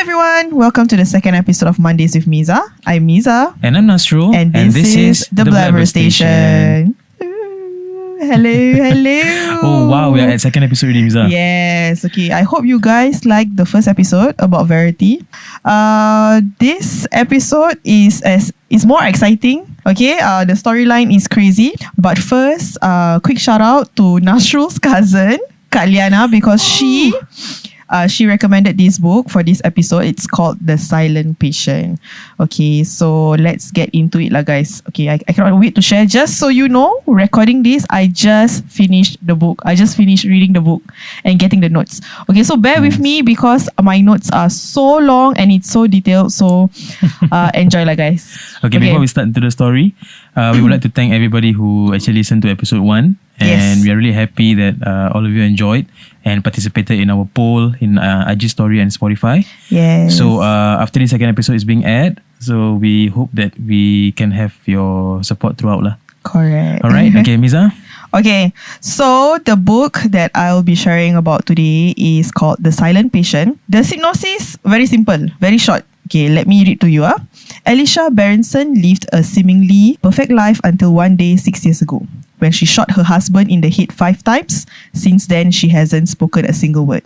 everyone, welcome to the second episode of Mondays with Miza. I'm Miza. And I'm Nasrul. And this is the Blabber Station. Hello. Oh wow, we are at second episode already, Miza. Yes, okay. I hope you guys liked the first episode about Verity. This episode is more exciting. Okay, the storyline is crazy. But first, quick shout out to Nasrul's cousin, Kak Liana, because she recommended this book for this episode. It's called The Silent Patient. Okay, so let's get into it lah, guys. Okay, I cannot wait to share. Just so you know, recording this, I just finished the book. I just finished reading the book and getting the notes. Okay, so bear with me because my notes are so long and it's so detailed. So enjoy lah, guys. Okay, before we start into the story, we would like to thank everybody who actually listened to episode 1. And we are really happy that all of you enjoyed and participated in our poll in IG Story and Spotify. Yes. So after the second episode is being aired, so we hope that we can have your support throughout lah. Correct. Alright, okay, Miza. Okay, so the book that I'll be sharing about today is called The Silent Patient. The synopsis, very simple, very short. Okay, let me read to you. Alicia Berenson lived a seemingly perfect life until one day 6 years ago, when she shot her husband in the head 5 times. Since then, she hasn't spoken a single word.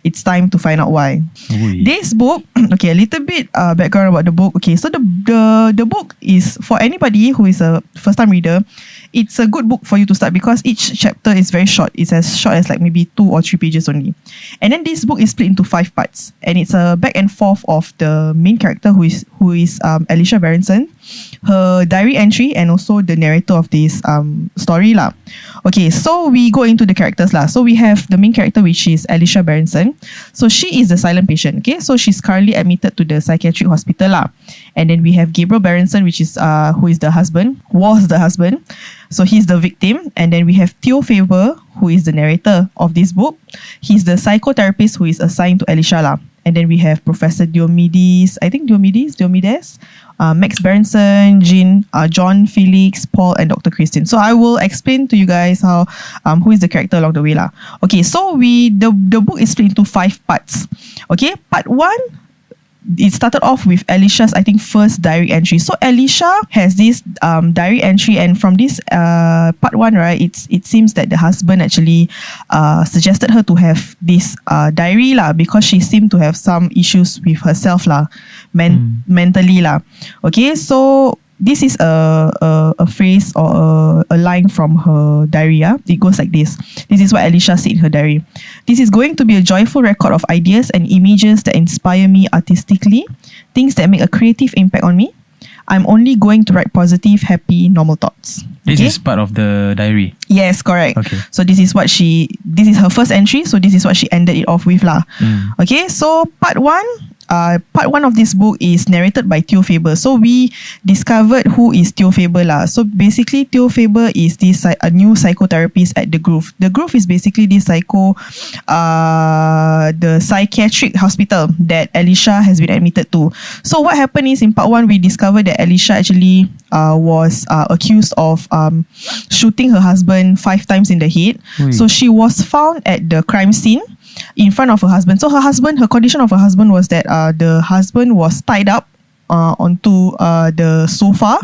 It's time to find out why. Oi. This book, okay, a little bit background about the book. Okay, so the book is for anybody who is a first time reader. It's a good book for you to start because each chapter is very short. It's as short as like maybe 2 or 3 pages only. And then this book is split into 5 parts, and it's a back and forth of the main character who is Alicia Berenson, her diary entry, and also the narrator of this story lah. Okay, so we go into the characters lah. So we have the main character, which is Alicia Berenson. So she is the silent patient. Okay, so she's currently admitted to the psychiatric hospital lah. And then we have Gabriel Berenson, which is who is the husband, was the husband. So he's the victim. And then we have Theo Faber, who is the narrator of this book. He's the psychotherapist who is assigned to Alicia lah. And then we have Professor Diomedes, Max Berenson, John, Felix, Paul, and Dr. Christine. So I will explain to you guys how who is the character along the way lah. Okay, so the book is split into 5 parts. Okay, part 1. It started off with Alicia's, I think, first diary entry. So Alicia has this diary entry, and from this part 1, right, it seems that the husband actually suggested her to have this diary lah, because she seemed to have some issues with herself lah, mentally lah. Okay, so this is a phrase or a line from her diary. It goes like this. This is what Alicia said in her diary. This is going to be a joyful record of ideas and images that inspire me artistically, things that make a creative impact on me. I'm only going to write positive, happy, normal thoughts. This is part of the diary. Yes, correct. Okay. So this is her first entry. So this is what she ended it off with lah. Okay, so part 1 of this book is narrated by Theo Faber. So we discovered who is Theo Faber lah. So basically, Theo Faber is a new psychotherapist at the Grove. The Grove is basically the psychiatric hospital that Alicia has been admitted to. So what happened is, in part 1, we discovered that Alicia actually was accused of shooting her husband 5 times in the head. Oi. So she was found at the crime scene in front of her husband. So her condition of her husband was that the husband was tied up onto the sofa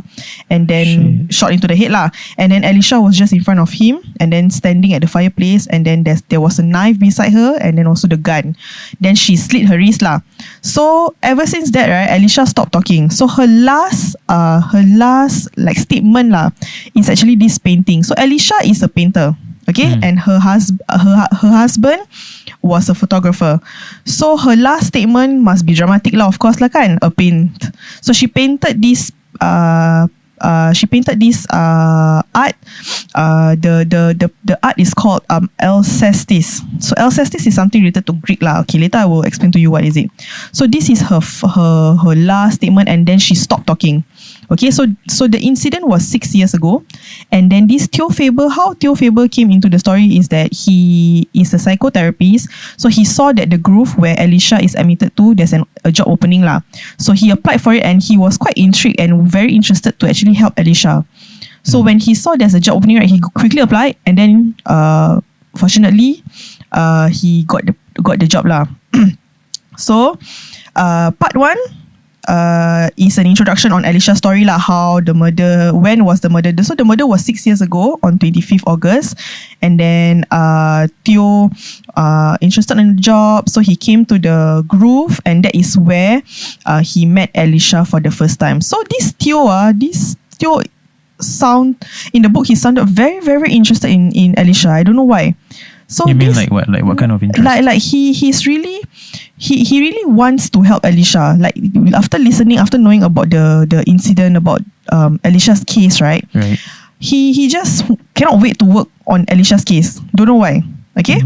and then shot into the head lah. And then Alicia was just in front of him and then standing at the fireplace, and then there was a knife beside her and then also the gun. Then she slit her wrist lah. So ever since that, right, Alicia stopped talking. So her last like statement lah is actually this painting. So Alicia is a painter. Okay, and her husband was a photographer. So her last statement must be dramatic lah, of course lah kan, a paint. So she painted this art. The art is called Alcestis. So Alcestis is something related to Greek lah. Okay, later I will explain to you what is it. So this is her last statement, and then she stopped talking. Okay, so the incident was 6 years ago, and then this how Theo Faber came into the story is that he is a psychotherapist. So he saw that the Grove where Alicia is admitted to, there's a job opening lah. So he applied for it, and he was quite intrigued and very interested to actually help Alicia. So when he saw there's a job opening, right, he quickly applied, and then fortunately he got the job lah. So, part 1 is an introduction on Alicia's story lah. How the murder, when was the murder? So the murder was 6 years ago on 25th August, and then Theo interested in the job, so he came to the Groove, and that is where he met Alicia for the first time. So this Theo sound in the book, he sounded very, very interested in Alicia. I don't know why. So you mean like what? Like what kind of interest? Like he's really he really wants to help Alicia. Like after knowing about the incident, about Alicia's case, right? Right. He just cannot wait to work on Alicia's case. Don't know why. Okay.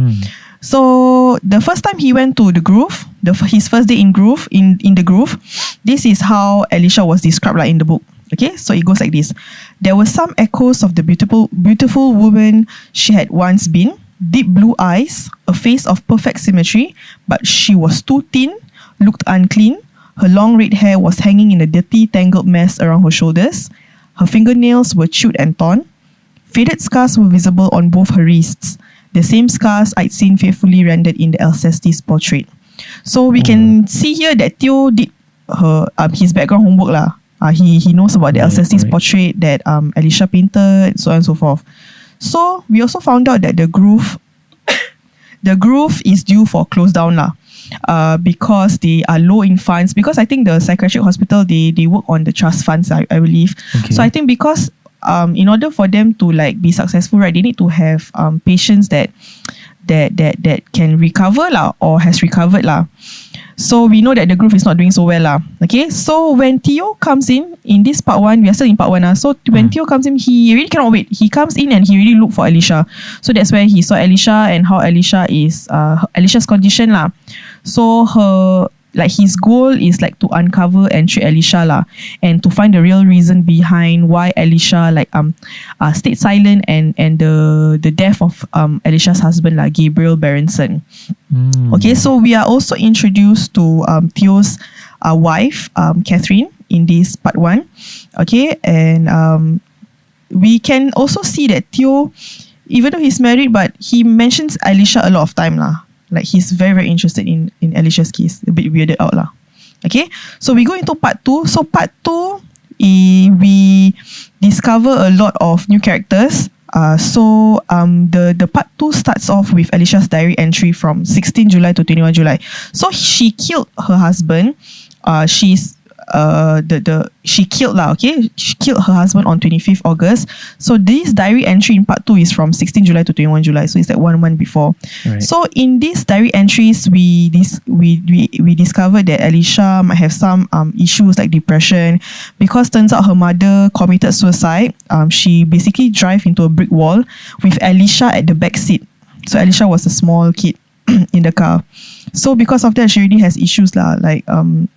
So the first time he went to the Groove, his first day in the Groove, this is how Alicia was described like in the book. Okay, so it goes like this. There were some echoes of the beautiful woman she had once been. Deep blue eyes, a face of perfect symmetry, but she was too thin, looked unclean. Her long red hair was hanging in a dirty, tangled mess around her shoulders. Her fingernails were chewed and torn. Faded scars were visible on both her wrists, the same scars I'd seen faithfully rendered in the Alcestis portrait. So we can see here that Theo did his background homework lah. He knows about the Alcestis portrait that Alicia painted, so on and so forth. So we also found out that the Groove is due for close down lah, because they are low in funds. Because I think the psychiatric hospital they work on the trust funds, I believe. Okay. So I think because in order for them to like be successful, right, they need to have patients that can recover lah, or has recovered lah. So we know that the Groove is not doing so well lah. Okay, so when Theo comes in this part 1, we are still in part 1 lah. So when Theo comes in, he really cannot wait. He comes in and he really looked for Alicia. So that's where he saw Alicia and how Alicia is Alicia's condition lah. So his goal is like to uncover and treat Alicia lah, and to find the real reason behind why Alicia stayed silent and the death of Alicia's husband lah, Gabriel Berenson. Okay, so we are also introduced to Theo's wife, Catherine, in this part 1. Okay, and we can also see that Theo, even though he's married, but he mentions Alicia a lot of time lah. Like he's very, very interested in Alicia's case. A bit weirded out lah. Okay, so we go into part 2. So part 2, we discover a lot of new characters. So the part 2 starts off with Alicia's diary entry from 16 July to 21 July. So she killed her husband. She killed her husband on 25th August. So this diary entry in part 2 is from 16 July to 21 July. So it's like 1 month before. Right. So in these diary entries, we discovered that Alicia might have some issues like depression, because turns out her mother committed suicide. She basically drive into a brick wall with Alicia at the back seat. So Alicia was a small kid in the car. So because of that, she already has issues lah. Like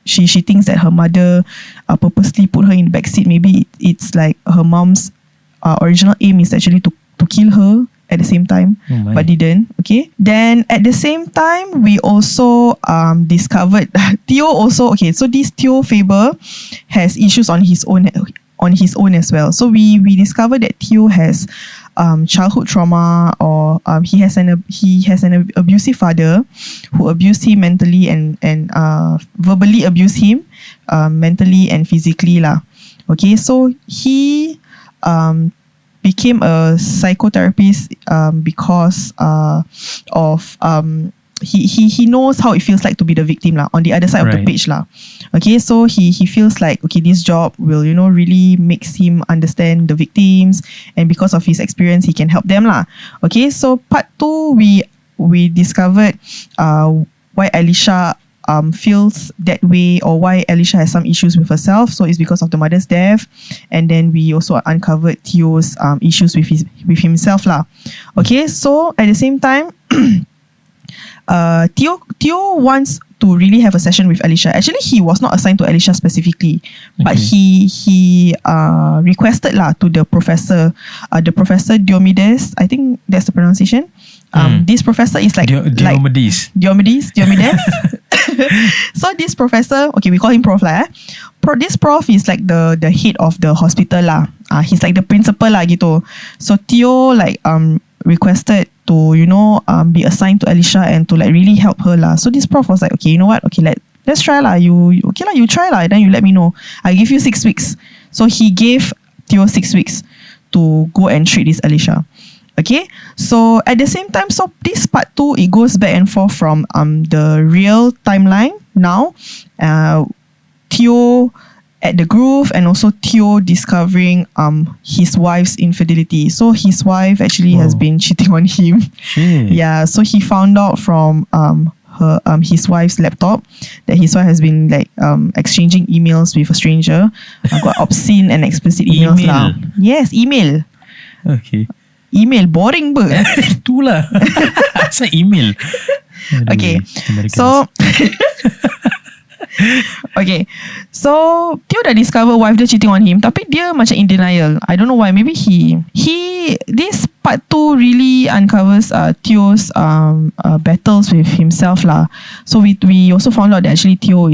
she thinks that her mother purposely put her in the backseat. Maybe it's like her mom's original aim is actually to kill her at the same time, but didn't. Okay. Then at the same time, we also discovered Theo also. Okay, so this Theo Faber has issues on his own as well. So we discovered that Theo has childhood trauma, or he has an abusive father who abused him mentally and verbally abused him mentally and physically lah. Okay, so he became a psychotherapist because of he knows how it feels like to be the victim lah, on the other side of the page lah. Okay, so he feels like, okay, this job will really makes him understand the victims, and because of his experience he can help them lah. Okay, so part 2 we discovered why Alicia feels that way, or why Alicia has some issues with herself. So it's because of the mother's death, and then we also uncovered Theo's issues with himself lah. Okay, so at the same time Theo wants to really have a session with Alicia. Actually, he was not assigned to Alicia specifically, but he requested lah to the professor Diomedes. I think that's the pronunciation. This professor is like Diomedes. So this professor, okay, we call him Prof lah. This prof is like the head of the hospital lah. he's like the principal lah gitu. So Theo like requested to be assigned to Alicia and to like really help her lah. So this prof was like, okay, you know what? Okay, let's try lah. You try lah. Then you let me know. I give you 6 weeks. So he gave Theo 6 weeks to go and treat this Alicia. Okay, so at the same time, so this part 2, it goes back and forth from the real timeline now. Theo at the Grove, and also Theo discovering his wife's infidelity. So his wife actually has been cheating on him. Shit. Yeah, so he found out from his wife's laptop that his wife has been like exchanging emails with a stranger. Got obscene and explicit emails lah. Yes, email. Okay. Email boring ber. Itulah. Asal email. Okay. So okay, so Theo dah discover wife dia cheating on him, tapi dia macam in denial. I don't know why. Maybe this part 2 really uncovers Theo's battles with himself lah. So we also found out that actually Theo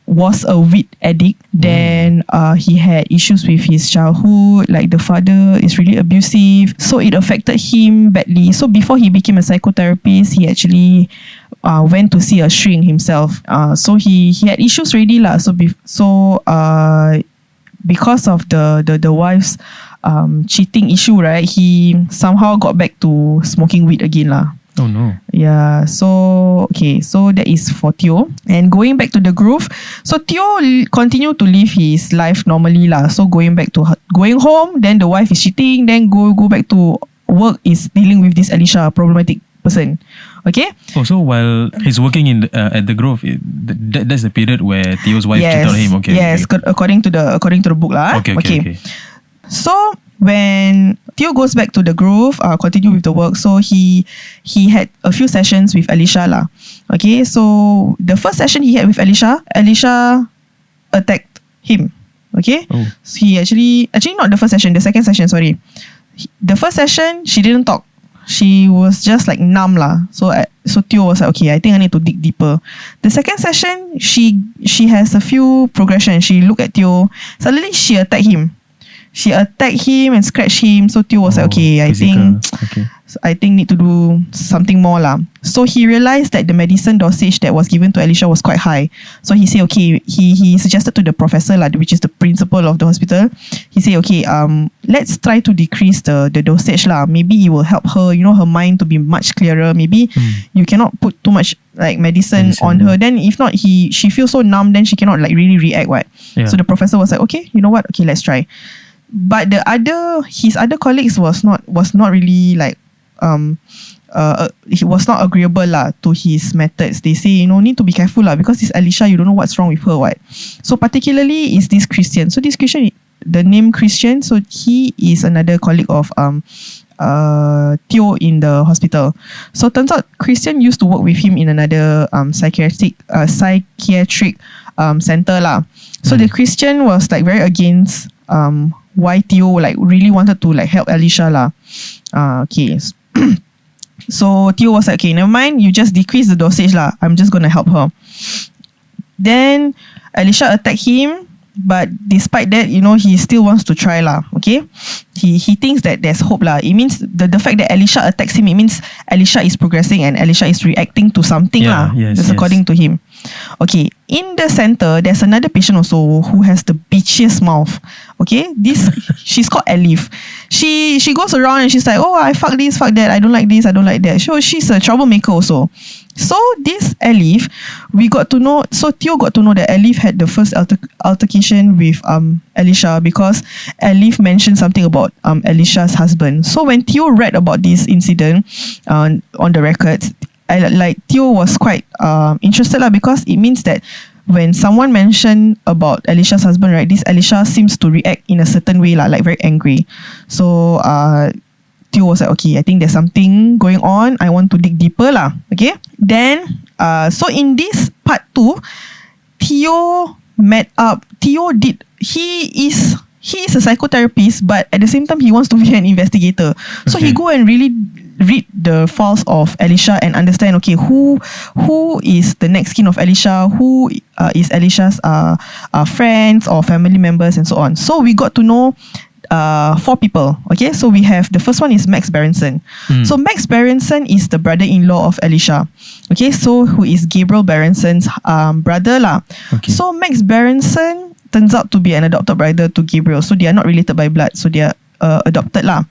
was a weed addict. Then he had issues with his childhood, like the father is really abusive, so it affected him badly. So before he became a psychotherapist, he actually went to see a shrink himself. So he had issues already lah. So because of the wife's cheating issue, right, he somehow got back to smoking weed again lah. Oh no. Yeah, so okay, so that is for Theo. And going back to the Grove, so Theo continued to live his life normally lah. So going home, then the wife is cheating, then go back to work, is dealing with this Alicia, problematic person. Okay. Oh, so while he's working at the Grove, that's the period where Theo's wife cheated on him. Okay. Yes, okay. According to the book lah. Okay. So when Theo goes back to the Grove, continue with the work. So he had a few sessions with Alicia lah. Okay, so the first session he had with Alicia attacked him. Okay, so he actually not the first session, the second session. Sorry, the first session she didn't talk. She was just like numb lah. So Theo was like, okay, I think I need to dig deeper. The second session, she has a few progression. She looked at Theo. Suddenly she attacked him. She attacked him and scratched him. So Theo was like, okay, I think need to do something more lah. So he realized that the medicine dosage that was given to Alicia was quite high. So he said, okay, he suggested to the professor lah, which is the principal of the hospital. He said, okay, let's try to decrease the dosage lah. Maybe it will help her, her mind to be much clearer. Maybe you cannot put too much like medicine on her. Then if not, she feels so numb, then she cannot like really react. What? Yeah. So the professor was like, okay, you know what? Okay, let's try. But his other colleagues was not really like he was not agreeable lah to his methods. They say, need to be careful lah, because this Alicia, you don't know what's wrong with her, what. So particularly is this Christian. So this Christian, the name Christian, so he is another colleague of Theo in the hospital. So turns out Christian used to work with him in another psychiatric center lah. So the Christian was like very against why Theo like really wanted to like help Alicia lah. Okay. So Theo was like, okay, never mind, you just decrease the dosage lah. I'm just gonna help her. Then Alicia attacked him, but despite that, he still wants to try lah. Okay, he thinks that there's hope lah. It means the fact that Alicia attacks him, it means Alicia is progressing and Alicia is reacting to something lah. That's according to him. Okay, in the center, there's another patient also who has the bitchiest mouth. Okay, she's called Elif. She goes around and she's like, oh, I fuck this, fuck that, I don't like this, I don't like that. So she's a troublemaker also. So this Elif, Theo got to know that Elif had the first altercation with Alicia because Elif mentioned something about Alicia's husband. So when Theo read about this incident on the records, Theo was quite interested lah, because it means that when someone mentioned about Alicia's husband, right, this Alicia seems to react in a certain way lah, like very angry. So Theo was like, okay, I think there's something going on. I want to dig deeper lah. Okay. Then so in this part 2, Theo he is a psychotherapist, but at the same time he wants to be an investigator. So he go and really read the files of Alicia and understand, okay, who is the next kin of Alicia, who is Alicia's friends or family members and so on. So we got to know four people. Okay, so we have the first one is Max Berenson. So Max Berenson is the brother-in-law of Alicia. Okay, so who is Gabriel Berenson's brother lah. Okay. So Max Berenson turns out to be an adopted brother to Gabriel. So they are not related by blood. So they are adopted lah.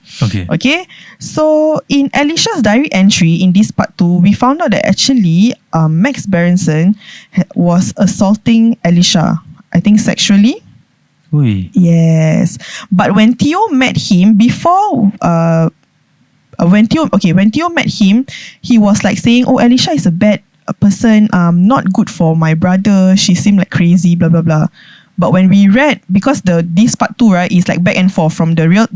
Okay. So in Alicia's diary entry in this part 2, we found out that actually Max Berenson was assaulting Alicia, I think sexually. Ui. Yes. But when Theo met him when Theo met him, he was like saying, "Oh, Alicia is a bad person, not good for my brother. She seemed like crazy, blah blah blah." But when we read, because this part 2, right, is like back and forth from the real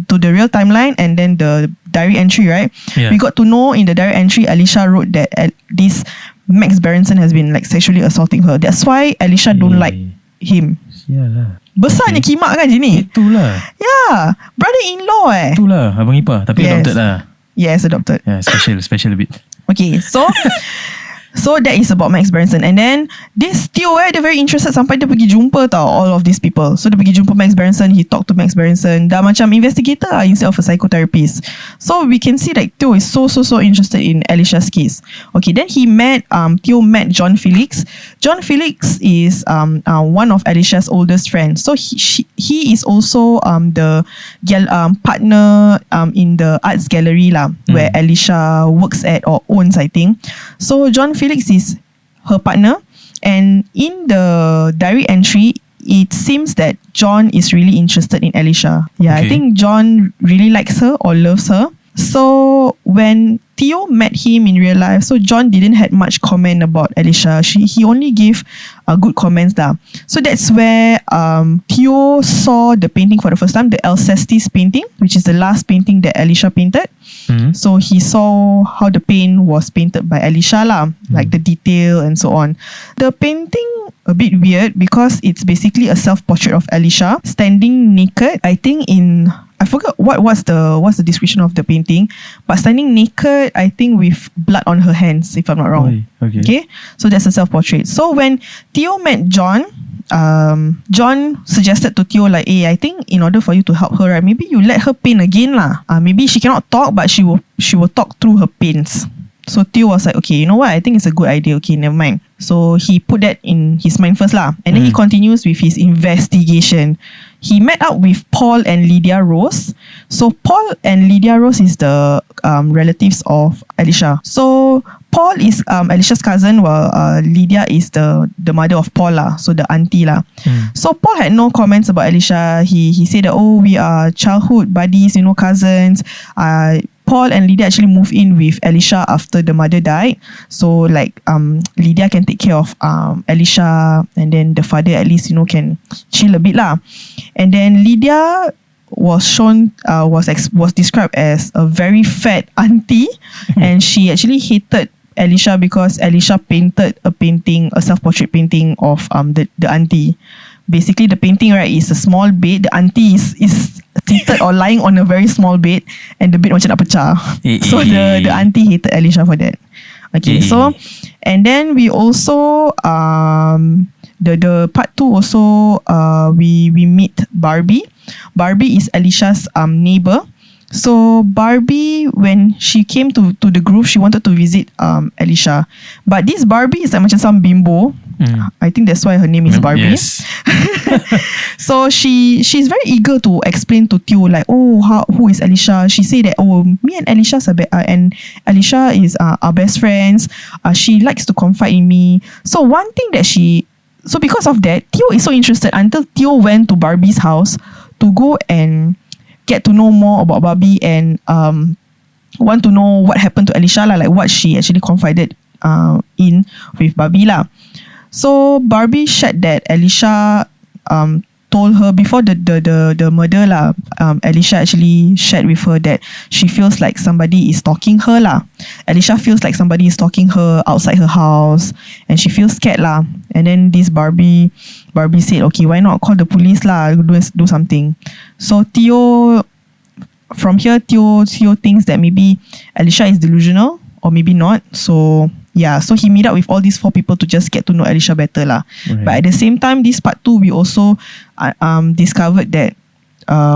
timeline and then the diary entry, right? Yeah. We got to know in the diary entry, Alicia wrote that this Max Berenson has been like sexually assaulting her. That's why Alicia don't like him. Sialah. Besarnya kimak kan je ni. Itulah. Yeah, brother-in-law Itulah abang ipar, tapi Yes. adopted lah. Yes, adopted. Yeah, special a bit. Okay, so that is about Max Berenson. And then this Theo dia very interested sampai dia pergi jumpa tau all of these people. So dia pergi jumpa Max Berenson, he talked to Max Berenson, dah macam investigator lah instead of a psychotherapist. So we can see that Theo is so interested in Alicia's case. Okay, then Theo met John Felix. John Felix is one of Alicia's oldest friends. So he is also the partner in the arts gallery lah, where Alicia works at or owns, I think. So John Felix is her partner, and in the diary entry, it seems that John is really interested in Alicia. Yeah, Okay. I think John really likes her or loves her. So when Theo met him in real life, so John didn't had much comment about Alicia. He only gave good comments lah. So that's where Theo saw the painting for the first time, the Alcestis painting, which is the last painting that Alicia painted. So he saw how the paint was painted by Alicia lah, like the detail and so on. The painting a bit weird because it's basically a self-portrait of Alicia standing naked. I think I forgot what's the description of the painting, but standing naked, I think with blood on her hands, if I'm not wrong. Okay, so that's a self-portrait. So when Theo met John, John suggested to Theo like, "Hey, I think in order for you to help her, right, maybe you let her paint again lah. Maybe she cannot talk, but she will talk through her paints." So Theo was like, "Okay, you know what? I think it's a good idea. Okay, never mind." So he put that in his mind first lah, and then he continues with his investigation. He met up with Paul and Lydia Rose. So Paul and Lydia Rose is the relatives of Alicia. So Paul is Alicia's cousin, while Lydia is the mother of Paul lah, so the auntie lah. So Paul had no comments about Alicia. He said that, "Oh, we are childhood buddies, cousins." Paul and Lydia actually moved in with Alicia after the mother died. So like Lydia can take care of Alicia, and then the father at least can chill a bit lah. And then Lydia was described as a very fat auntie, and she actually hated Alicia because Alicia painted a self-portrait painting of the auntie. Basically, the painting, right, is a small bed. The auntie is seated or lying on a very small bed, and the bed macam nak pecah. So the auntie hated Alicia for that. Okay, so and then we also the part 2 also we meet Barbie. Barbie is Alicia's neighbor. So Barbie, when she came to the grove, she wanted to visit Alicia. But this Barbie is like macam some bimbo. I think that's why her name is Barbie. Yes. So she's very eager to explain to Theo like, "Oh, who is Alicia?" She said that, "Oh, me and Alicia and Alicia is our best friends. She likes to confide in me." So one thing that so because of that, Theo is so interested until Theo went to Barbie's house to go and get to know more about Barbie and want to know what happened to Alicia lah, like what she actually confided in with Barbie lah. So Barbie shared that Alicia told her before the murder lah. Alicia actually shared with her that she feels like somebody is stalking her lah. Alicia feels like somebody is stalking her outside her house, and she feels scared lah. And then this Barbie said, "Okay, why not call the police lah? Do something." So from here, Theo thinks that maybe Alicia is delusional or maybe not. So yeah, so he meet up with all these 4 people to just get to know Alicia better lah. Right. But at the same time, this part 2, we also discovered that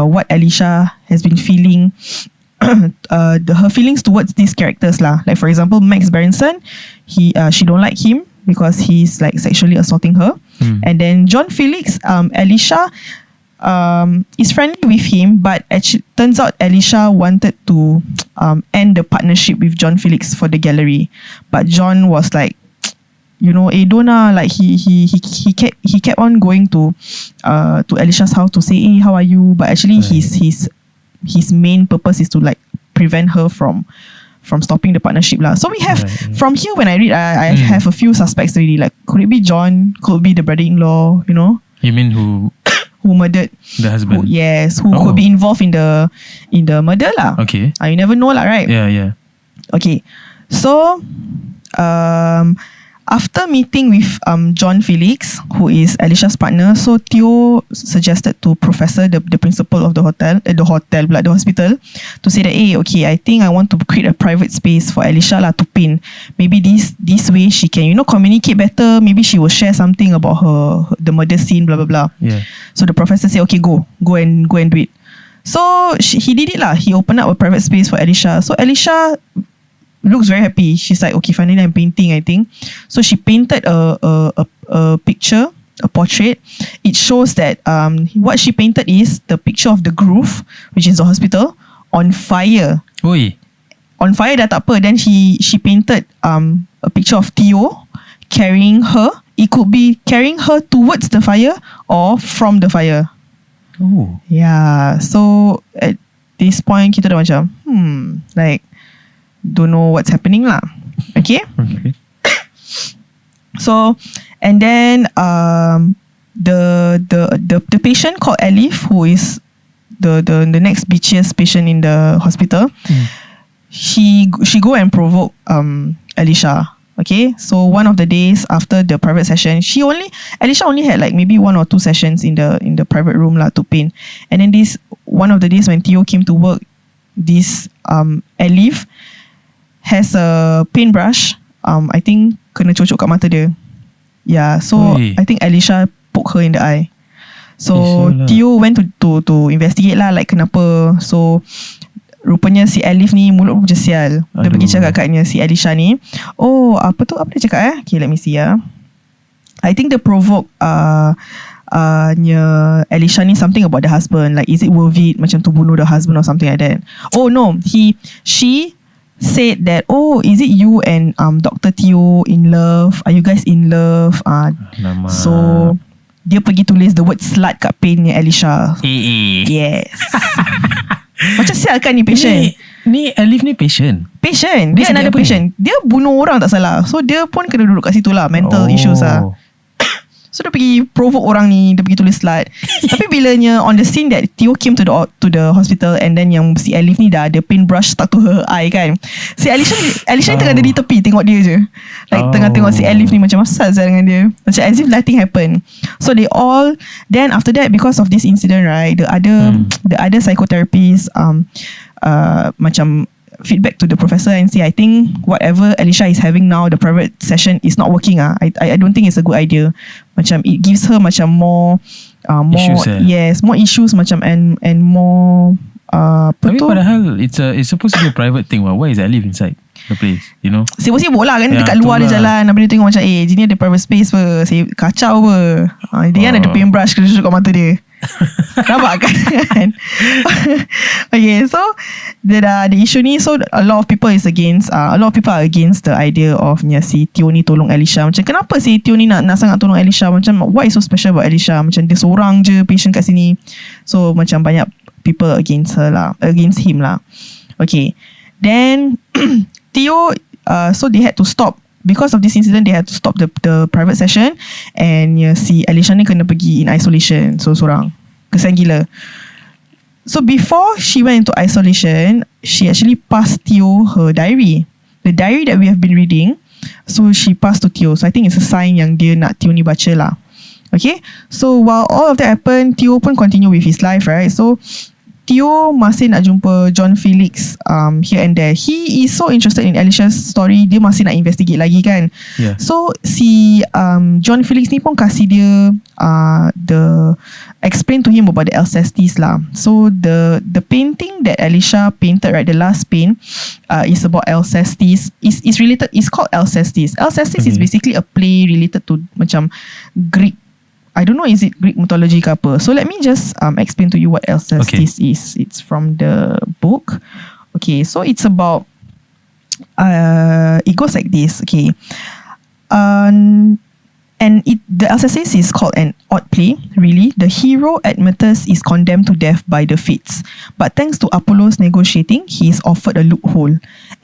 what Alicia has been feeling, her feelings towards these characters lah. Like for example, Max Berenson, she don't like him because he's like sexually assaulting her. And then John Felix, Alicia is friendly with him, but actually turns out Alicia wanted to end the partnership with John Felix for the gallery, but John was like, don't like he kept on going to Alicia's house to say, hey, how are you? But actually his main purpose is to like prevent her from stopping the partnership lah. So we have from here, when I read, I have a few suspects already. Like, could it be John? Could it be the brother-in-law? You mean who murdered the husband? Who could be involved in the murder lah. Okay. You never know lah, right? Yeah. Okay. So after meeting with John Felix, who is Alicia's partner, so Theo suggested to Professor, the principal of the hospital, to say that, hey, okay, I think I want to create a private space for Alicia lah to paint. Maybe this way she can, communicate better. Maybe she will share something about the murder scene, blah blah blah. Yeah. So the professor said, okay, go and do it. So he did it lah. He opened up a private space for Alicia. So Alicia looks very happy. She's like, okay, finally I'm painting, I think. So she painted a picture, a portrait. It shows that what she painted is the picture of the groove, which is the hospital, on fire. Oi. On fire dah tak apa. Then she painted a picture of Theo carrying her. It could be carrying her towards the fire or from the fire. Oh. Yeah. So at this point kita dah macam like don't know what's happening lah. Okay. So and then the patient called Elif, who is the next bitchiest patient in the hospital, she go and provoke Alicia. Okay, so one of the days after the private session, Alicia only had like maybe 1 or 2 sessions in the private room lah to paint. And then this one of the days when Theo came to work, this Elif has a paintbrush. I think kena cocok kat mata dia. Yeah, so I think Alicia poked her in the eye. So Theo went to investigate lah, like kenapa. So rupanya si Elif ni mulut macam sial. Dia pergi cakap katnya si Alicia ni, apa dia cakap Okay, let me see I think the provoke Alicia ni something about the husband, like is it worth it macam to bunuh the husband or something like that. Oh no, she said that, is it you and Dr. Theo in love? Are you guys in love? So dia pergi tulis the word slut kat paintnya Alicia. Yes. Macam sial kan ni patient. Ni Elif ni patient. Dia another patient. Dia bunuh orang tak salah. So dia pun kena duduk kat situ lah. Mental issues lah. So dia pergi provoke orang ni. Dia pergi tulis slut. Tapi bilanya on the scene that Theo came to the hospital, and then yang si Elif ni dah ada paintbrush stuck to her eye kan. Si Alicia ni tengah ada di tepi tengok dia je. Like tengah tengok si Elif ni macam asal dengan dia. Macam as if nothing happened. So they all, then after that, because of this incident, right, the other psychotherapists macam feedback to the professor and say, I think whatever Alicia is having now, the private session is not working. I don't think it's a good idea. Macam it gives her macam more issues, yes, more issues macam and more tapi padahal it's supposed to be a private thing. Why is Elif inside the place? Sibuk-sibuk lah kan, dekat luar dia jalan. Habis dia tengok macam sini ada private space apa, kacau apa. Dia kan ada paintbrush kena cucuk kat mata dia. Nampak kan? Okay, so the issue ni, so a lot of people are against the idea of si Theo ni tolong Alicia. Macam kenapa si Theo ni nak sangat tolong Alicia? Macam what is so special about Alicia? Macam dia seorang je patient kat sini. So macam banyak people against him lah. Okay, then Theo, so they had to stop. Because of this incident, they had to stop the private session, and si Alicia ni kena pergi in isolation. So seorang kesian gila. So before she went into isolation, she actually passed Theo her diary, the diary that we have been reading. So she passed to Theo. So I think it's a sign yang dia nak Theo ni baca lah. Okay, so while all of that happened, Theo pun continue with his life, right? So Theo masih nak jumpa John Felix here and there. He is so interested in Alicia's story. Dia masih nak investigate lagi kan. Yeah. So si John Felix ni pun kasih dia explain to him about the Alcestis lah. So the painting that Alicia painted, right, the last paint is about Alcestis. Is related. It's called Alcestis. Alcestis is basically a play related to macam Greek. I don't know, is it Greek mythology ke apa. So let me just explain to you what Alcestis is. It's from the book. Okay, so it's about it goes like this. Okay, the Alcestis is called an odd play. Really, the hero Admetus is condemned to death by the fates, but thanks to Apollo's negotiating, he is offered a loophole.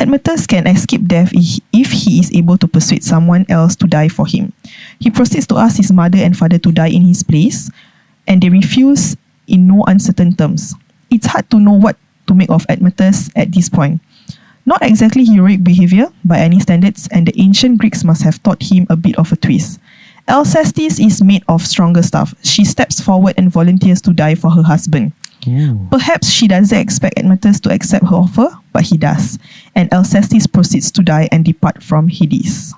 Admetus can escape death if he is able to persuade someone else to die for him. He proceeds to ask his mother and father to die in his place, and they refuse in no uncertain terms. It's hard to know what to make of Admetus at this point. Not exactly heroic behavior by any standards, and the ancient Greeks must have taught him a bit of a twist. Alcestis is made of stronger stuff. She steps forward and volunteers to die for her husband. Ooh. Perhaps she doesn't expect Admetus to accept her offer, but he does. And Alcestis proceeds to die and depart from Hades.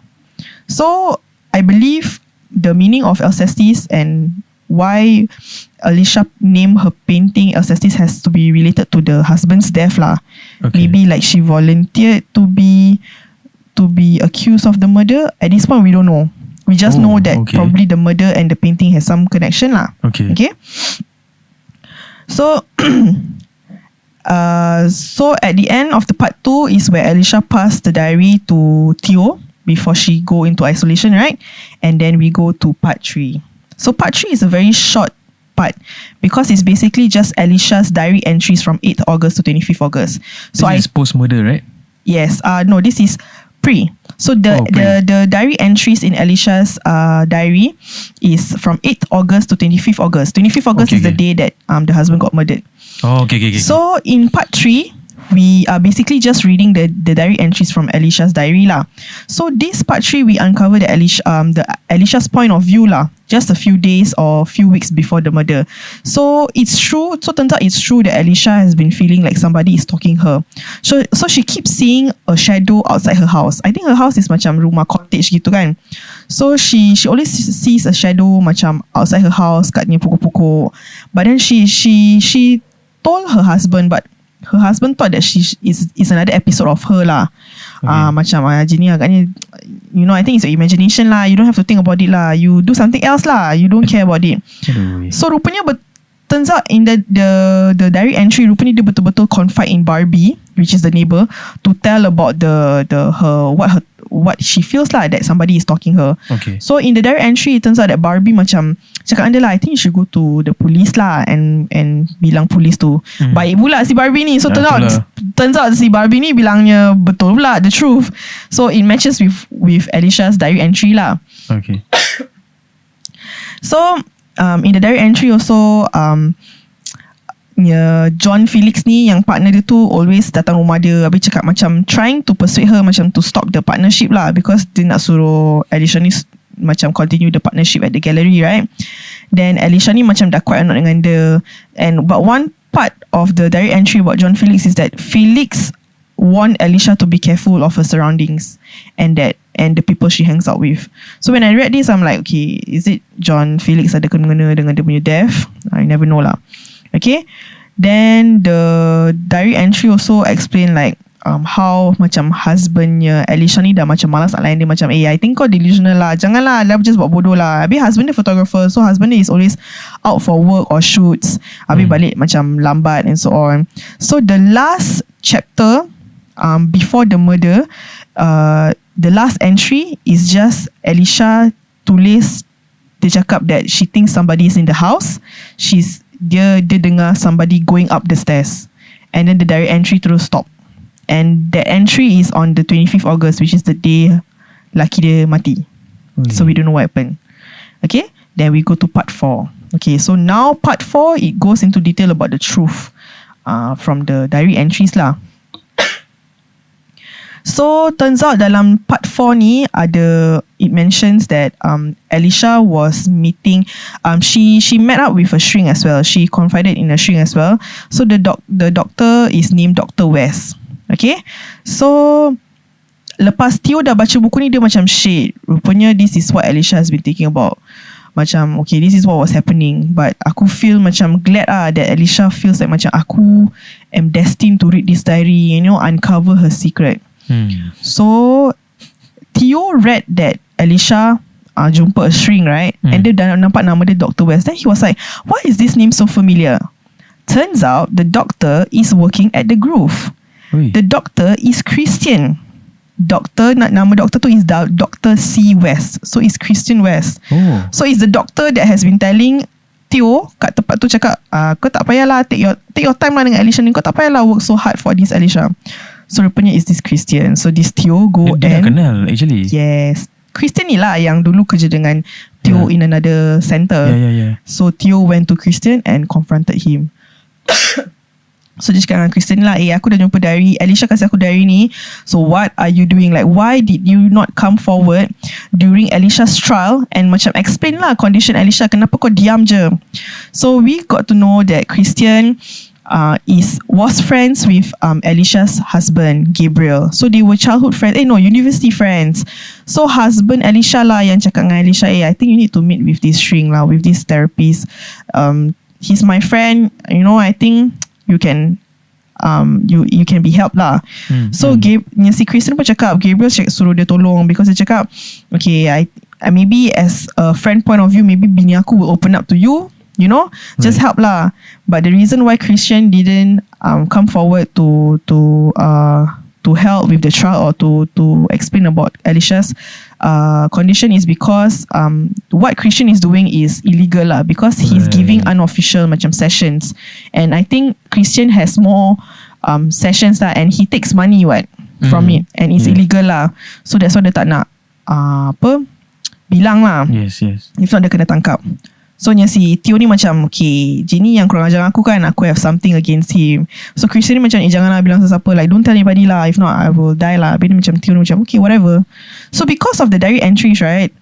So, I believe the meaning of Alcestis and why Alicia named her painting Alcestis has to be related to the husband's death lah. Okay. Maybe like she volunteered to be accused of the murder. At this point, we don't know. We just know that probably the murder and the painting has some connection lah. Okay. So, so at the end of the part 2 is where Alicia passed the diary to Theo before she go into isolation, right? And then we go to part 3. So part 3 is a very short part because it's basically just Alicia's diary entries from 8th August to 25th August. So this is post-murder, right? Yes. No, this is pre. So the diary entries in Alicia's diary is from 8th August to 25th August. 25th August is the day that the husband got murdered. Oh, okay. So in part 3, we are basically just reading the diary entries from Alicia's diary lah. So this part 3, we uncover the Alicia's point of view lah, just a few days or few weeks before the murder. So it's true. So turns out it's true that Alicia has been feeling like somebody is stalking her. So she keeps seeing a shadow outside her house. I think her house is macam rumah cottage gitu kan. So she always sees a shadow macam outside her house, katnya pokok-pokok. But then she told her husband, but her husband thought that she is another episode of her lah. Macam Jini agaknya, I think it's your imagination lah. You don't have to think about it lah. You do something else lah. You don't care about it. So rupanya turns out in the diary entry, rupanya dia betul-betul confide in Barbie, which is the neighbor, to tell about what she feels lah, that somebody is stalking her. Okay. So in the diary entry, it turns out that Barbie macam cakap anda lah, I think you should go to the police lah and bilang police tu. Baik pula si Barbie ni. So turns out si Barbie ni bilangnya betul pula, the truth. So it matches with Alicia's diary entry lah. Okay. So in the diary entry also John Felix ni, yang partner dia tu always datang rumah dia, habis cakap macam trying to persuade her macam to stop the partnership lah, because dia nak suruh Alicia ni macam continue the partnership at the gallery, right? Then Alicia ni macam dah quite annoyed dengan dia, but one part of the diary entry about John Felix is that Felix warned Alicia to be careful of her surroundings and the people she hangs out with. So when I read this, I'm like, okay, is it John Felix ada kena-mengena dengan dia punya death? I never know lah. Okay, then the diary entry also explain like how macam husbandnya Alicia ni dah macam malas nak layan dia, macam I think kau delusional lah, janganlah just buat bodoh lah. Habis husband dia photographer, so husband dia is always out for work or shoots, habis balik macam lambat and so on. So the last chapter before the murder, the last entry is just Alicia tulis, dia cakap that she thinks somebody is in the house. Dia dengar somebody going up the stairs, and then the diary entry terus stop, and the entry is on the 25th August, which is the day laki dia mati. So we don't know what happened. Okay, then we go to part 4. Okay, so now part 4, it goes into detail about the truth from the diary entries lah. So turns out dalam part 4 ni it mentions that Alicia was meeting she met up with a shrink as well. She confided in a shrink as well. So the doctor is named Dr. West. Okay, so lepas Theo dah baca buku ni, dia macam shit, rupanya this is what Alicia has been thinking about. Macam okay, this is what was happening. But aku feel macam glad that Alicia feels like macam aku am destined to read this diary, uncover her secret. So Theo read that Alicia jumpa a shrink, right? And dia dah nampak nama dia Dr. West. Then he was like, why is this name so familiar? Turns out the doctor is working at the Grove. The doctor is Christian. Nama doktor tu is Dr. C. West. So it's Christian West. So it's the doctor that has been telling Theo kat tempat tu, cakap kau tak payahlah take your time lah dengan Alicia ni, kau tak payahlah work so hard for this Alicia. So rupanya is this Christian. So this Theo go dia dah kenal actually. Yes, Christian ni lah yang dulu kerja dengan Theo in another center. So Theo went to Christian and confronted him. So dia cakap dengan Christian lah, aku dah jumpa diary, Alicia kasih aku diary ni. So what are you doing? Like, why did you not come forward during Alicia's trial and macam explain lah condition Alicia, kenapa kau diam je? So we got to know that Christian was friends with Alicia's husband Gabriel. So they were childhood friends, university friends. So husband Alicia lah yang cakap dengan Alicia, I think you need to meet with this shrink lah, with this therapist. He's my friend, I think you can you can be helped lah. So si Christian pun cakap, Gabriel suruh dia tolong, because dia cakap okay, I maybe as a friend point of view, maybe bini aku will open up to you, just help lah. But the reason why Christian didn't come forward to help with the trial or to explain about Alicia's condition is because what Christian is doing is illegal lah, because he's giving unofficial macam sessions, and I think Christian has more sessions lah, and he takes money from it, and it's illegal lah. So that's why dia tak nak bilang lah. Yes. If not dia kena tangkap. So si Theo ni macam okay, Jenny yang kurang ajar aku kan, aku have something against him. So Christian ni macam janganlah bilang sesiapa, like don't tell anybody lah, if not I will die lah. Tapi macam Theo ni macam okay, whatever. So because of the diary entries, right,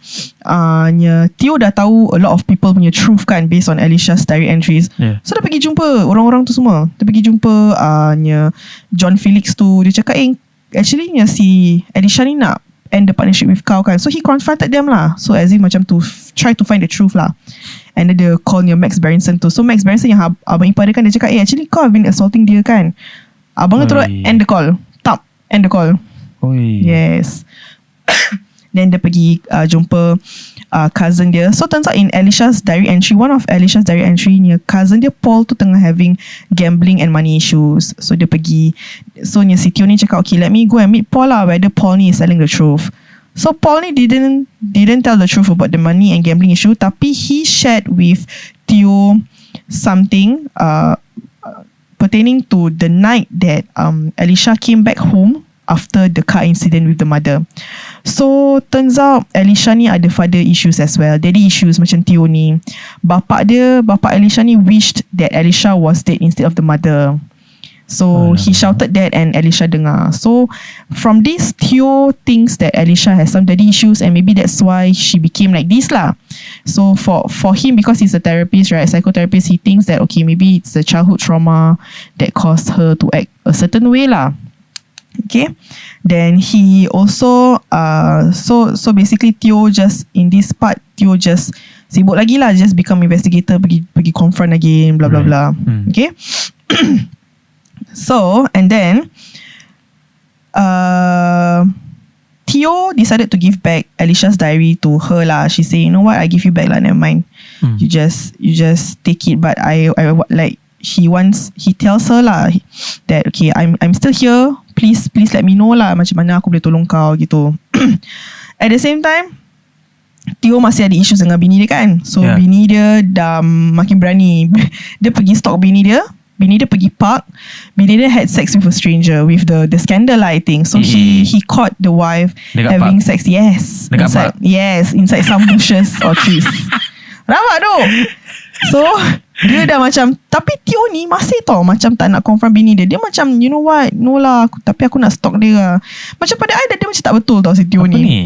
Theo dah tahu a lot of people punya truth kan, based on Alicia's diary entries. So dia pergi jumpa orang-orang tu semua. Dia pergi jumpa John Felix tu. Dia cakap actually si Alicia ni nak end the partnership with kau kan. So he confronted them lah. So as if macam to try to find the truth lah. And then dia call Max Berenson tu. So Max Berenson yang abang ipar dia kan, dia cakap actually kau have been assaulting dia kan. Abang tu terus end the call. End the call. Yes. Then dia pergi jumpa cousin dia. So turns out in Alicia's diary entry, one of Alicia's diary entry, cousin dia Paul tu tengah having gambling and money issues. So dia pergi, so si Theo ni cakap okay, let me go and meet Paul lah, whether Paul ni is telling the truth. So Paul ni didn't tell the truth about the money and gambling issue, tapi he shared with Theo something pertaining to the night that Alicia came back home after the car incident with the mother. So turns out Alicia ni ada father issues as well, daddy issues macam Theo ni. Bapa Alicia ni wished that Alicia was dead instead of the mother. So he shouted that and Alicia dengar. So from this, Theo thinks that Alicia has some daddy issues, and maybe that's why she became like this lah. So for him, because he's a therapist, right, psychotherapist, he thinks that okay, maybe it's a childhood trauma that caused her to act a certain way lah. Okay, then he also so basically Theo just in this part, Theo just sibuk lagi lah, just become investigator, pergi confront again, blah blah blah. Okay. So and then Theo decided to give back Alicia's diary to her lah. She say, you know what, I give you back lah, never mind. You just take it. But I like he tells her lah that okay, I'm still here. Please let me know lah macam mana aku boleh tolong kau gitu. At the same time, Theo masih ada issues dengan bini dia kan. So bini dia dah makin berani. Dia pergi stalk bini dia. Bini dia pergi park. Bini dia had sex with a stranger, with the scandal lah, I think. So he caught the wife having sex. Yes. Inside some bushes or trees. Nampak tu? So Dia dah macam, tapi Tio ni masih tau macam tak nak confront bini dia. Dia macam, you know what, no lah, tapi aku nak stalk dia lah. Macam pada I dia macam tak betul tau si Tio Apa ni. ni?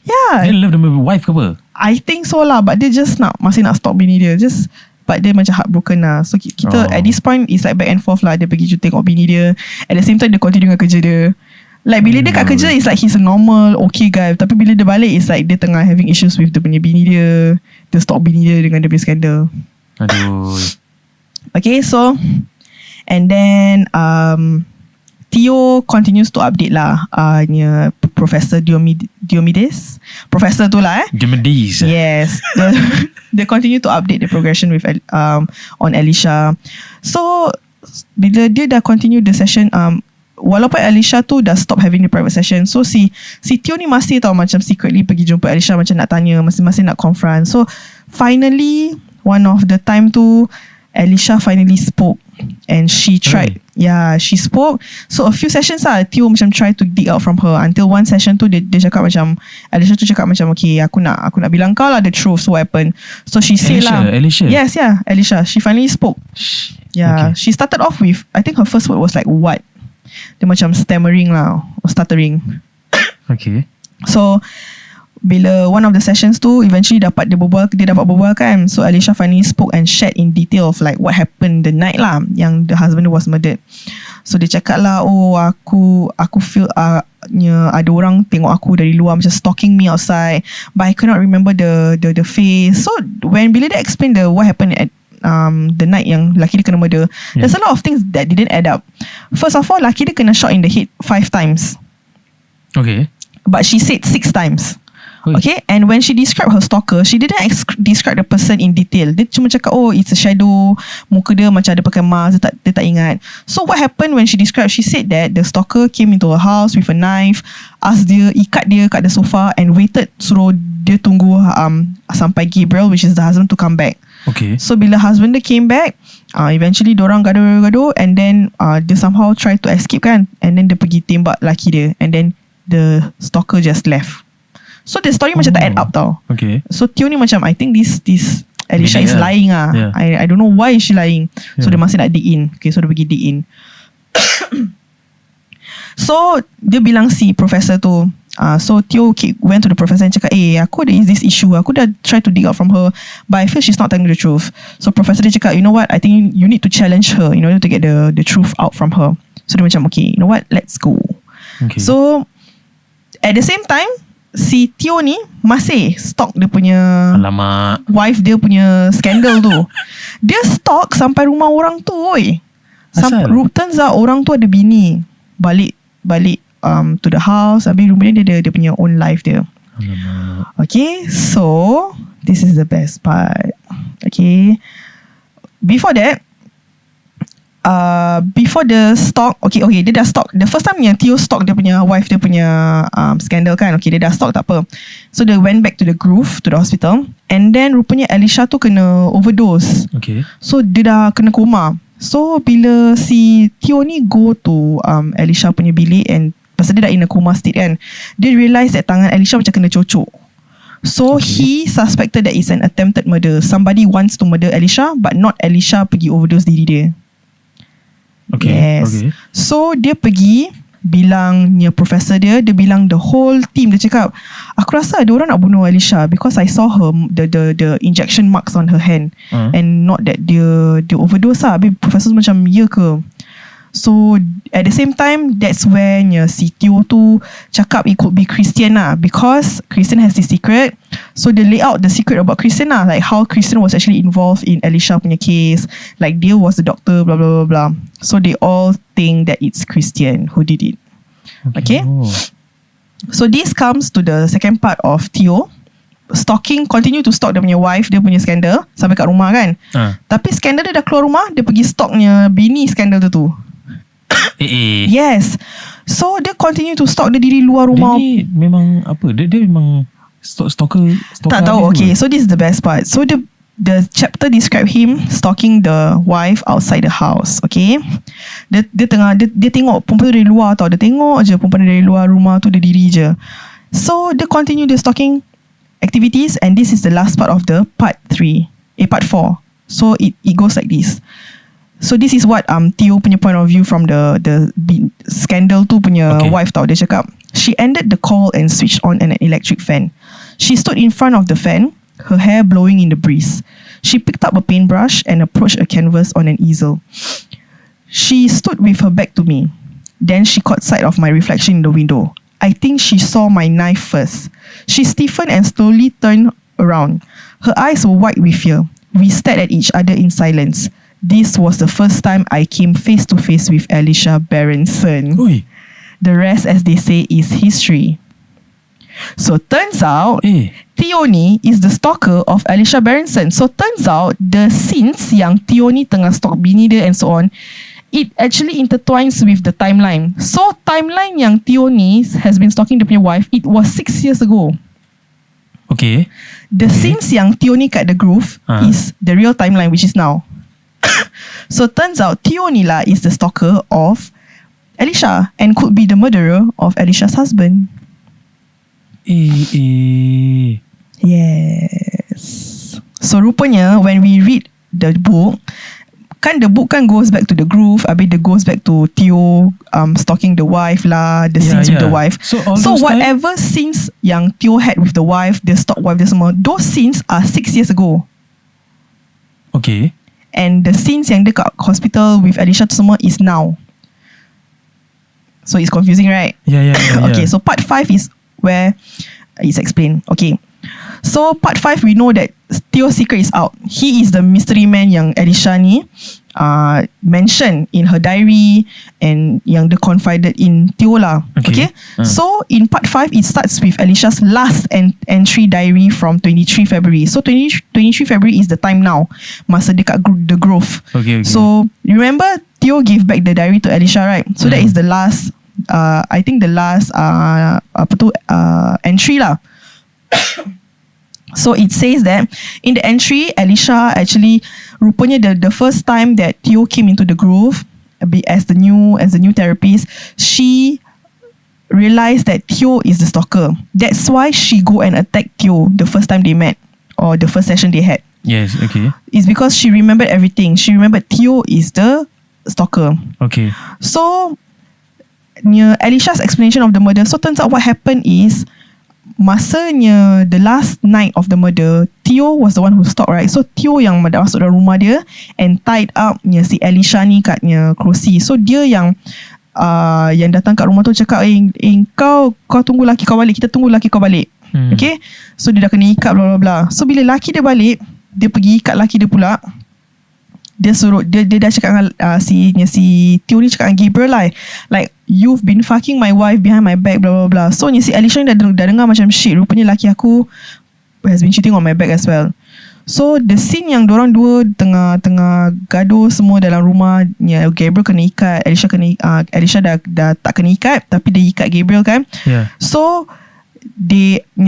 Yeah, Dia love the wife ke apa? I think so lah. But dia just masih nak stalk bini dia. Just, but dia macam heartbroken lah. So kita at this point it's like back and forth lah. Dia pergi tengok bini dia. At the same time dia continue dengan kerja dia. Like bila dia kat kerja it's like he's a normal okay guy. Tapi bila dia balik it's like dia tengah having issues with dia punya bini dia. Dia stalk bini dia dengan dia punya skandal. Aduh. Okay, so and then Theo continues to update lah Professor Diomedes. Professor tu lah Diomedes. Yes. They continue to update the progression with on Alicia. So bila dia dah continue the session, walaupun Alicia tu dah stop having the private session, so si Theo ni masih tau macam secretly pergi jumpa Alicia, macam nak tanya, masing-masing nak confront. So finally one of the time tu Alicia finally spoke and she tried. Yeah, she spoke. So a few sessions lah Theo macam try to dig out from her, until one session tu dia cakap macam, Alicia tu cakap macam, okay, aku nak bilang kau lah the truth, so what happened. So she said Alicia. Yes, yeah, Alicia. She finally spoke. Yeah, okay. She started off with, I think her first word was like what. Dia macam stammering lah, or stuttering. Okay. So bila one of the sessions tu eventually dia dapat berbual kan. So Alicia finally spoke and shared in detail of like what happened the night lah yang the husband was murdered. So dia cakap lah, oh aku feel ada orang tengok aku dari luar macam stalking me outside, but I cannot remember the face. So bila dia explain what happened at the night yang laki dia kena murder, there's a lot of things that didn't add up. First of all, laki dia kena shot in the head 5 times. Okay. But she said 6 times. Oi. Okay, and when she described her stalker, she didn't describe the person in detail. Dia cuma cakap, oh, it's a shadow, muka dia macam ada pakai mask, dia tak ingat. So what happened when she described, she said that the stalker came into her house with a knife, asked dia, ikat dia kat the sofa and waited, suruh dia tunggu sampai Gabriel, which is the husband, to come back. Okay. So bila husband dia came back, eventually diorang gaduh-gaduh, and then dia somehow try to escape kan, and then dia pergi tembak laki dia, and then the stalker just left. So the story macam tak add up tau. Okay. So Theo ni macam, I think this Alicia is lying lah. Yeah. I don't know why is she lying. So dia masih nak dig in. Okay, so dia pergi dig in. So dia bilang si professor tu, so Theo went to the professor and cakap, aku ada this issue, aku dah try to dig out from her, but I feel she's not telling the truth. So professor dia cakap, you know what, I think you need to challenge her in order to get the truth out from her. So dia macam, okay, you know what, let's go. Okay. So at the same time, si Theo ni masih stalk dia punya Alamak. wife dia punya skandal tu. Dia stalk sampai rumah orang tu, oi. Turns out orang tu ada bini. Balik to the house. Habis rumah dia ada dia punya own life dia. Alamak. Okay, so this is the best part. Okay, before that, before the stalk, okay, dia dah stalk. The first time yang Theo stalk dia punya wife, dia punya scandal kan. Okay, dia dah stalk, tak apa. So they went back to the Groove, to the hospital, and then rupanya Alicia tu kena overdose. Okay. So dia dah kena koma. So bila si Theo ni go to Alicia punya bilik, and pasal dia dah in a coma state kan, dia realise that tangan Alicia macam kena cocok. So he suspected that it's an attempted murder. Somebody wants to murder Alicia, but not Alicia pergi overdose diri dia. Okay. Yes. Okay. So dia pergi bilangnya professor dia bilang the whole team. Dia cakap, aku rasa ada orang nak bunuh Alicia because I saw her the injection marks on her hand, and not that dia overdose lah. Habis professor macam, ya ke? So at the same time, that's when si Theo tu cakap it could be Christian lah, because Christian has this secret. So they lay out the secret about Christian lah, like how Christian was actually involved in Alicia punya case, like dia was the doctor, blah blah blah blah. So they all think that it's Christian who did it. Okay. So this comes to the second part of Theo continue to stalk dia punya wife, dia punya skandal sampai kat rumah kan. Tapi skandal dia dah keluar rumah, dia pergi stalknya bini skandal tu. Yes. So dia continue to stalk dia diri luar rumah. Dia ni memang apa? Dia memang stalker. Tak tahu. Okay, so this is the best part. So the chapter describe him stalking the wife outside the house. Okay, dia tengok perempuan dari luar tau. Dia tengok je perempuan dari luar rumah tu, dia diri je. So dia continue the stalking activities, and this is the last part of the part 4. So it goes like this. So this is what Theo punya point of view from the scandal tu punya wife tau. Dia cakap, she ended the call and switched on an electric fan. She stood in front of the fan, her hair blowing in the breeze. She picked up a paintbrush and approached a canvas on an easel. She stood with her back to me. Then she caught sight of my reflection in the window. I think she saw my knife first. She stiffened and slowly turned around. Her eyes were wide with fear. We stared at each other in silence. This was the first time I came face to face with Alicia Berenson. Oi. The rest, as they say, is history. So turns out Theo ni is the stalker of Alicia Berenson. So turns out the scenes yang Theo ni tengah stalk bini dia and so on, it actually intertwines with the timeline. So timeline yang Theo ni has been stalking the punya wife, it was 6 years ago. Okay. The scenes yang Theo ni kat the groove is the real timeline, which is now. So turns out Theo ni lah is the stalker of Alicia and could be the murderer of Alicia's husband. Yes. So rupanya when we read the book, the book goes back to the groove, habis dia goes back to Theo stalking the wife lah, the scenes with the wife. So whatever scenes yang Theo had with the wife, the stalk wife dia semua, those scenes are 6 years ago. Okay. And the scenes yang dekat hospital with Alicia tu semua is now. So it's confusing, right? Yeah. Okay, so part 5 is where it's explained. Okay, so part 5 we know that Theo's secret is out. He is the mystery man yang Alicia ni mentioned in her diary and yang dia confided in Theo lah. Okay. So in part 5 it starts with Alicia's last entry diary from 23 February. So 23 February is the time now, masa dekat the grove. Okay. So remember Theo gave back the diary to Alicia, right? So that is the last I think the last entry lah. So it says that in the entry, Alicia actually, rupanya the first time that Theo came into the groove as the new therapist, she realized that Theo is the stalker. That's why she go and attack Theo the first time they met, or the first session they had. Yes, okay. It's because she remembered everything. She remembered Theo is the stalker. Okay. So near Alicia's explanation of the murder, so turns out what happened is, masanya the last night of the murder, Theo was the one who stalked, right? So Theo yang masuk dalam rumah dia and tied up si Alicia ni katnya kerusi. So dia yang datang kat rumah tu cakap, kau tunggu laki kau balik, kita tunggu laki kau balik. Okay, so dia dah kena ikat bla bla bla. So bila laki dia balik, dia pergi ikat laki dia pula. Dia suruh dia dah cakap dengan si Theo ni cakap dengan Gabriel lah, like you've been fucking my wife behind my back blah blah blah. So si Alicia ni dah dengar macam shit, rupanya laki aku has been cheating on my back as well. So the scene yang dorang dua tengah gaduh semua dalam rumah, Gabriel kena ikat, Alicia dah tak kena ikat tapi dia ikat Gabriel kan. So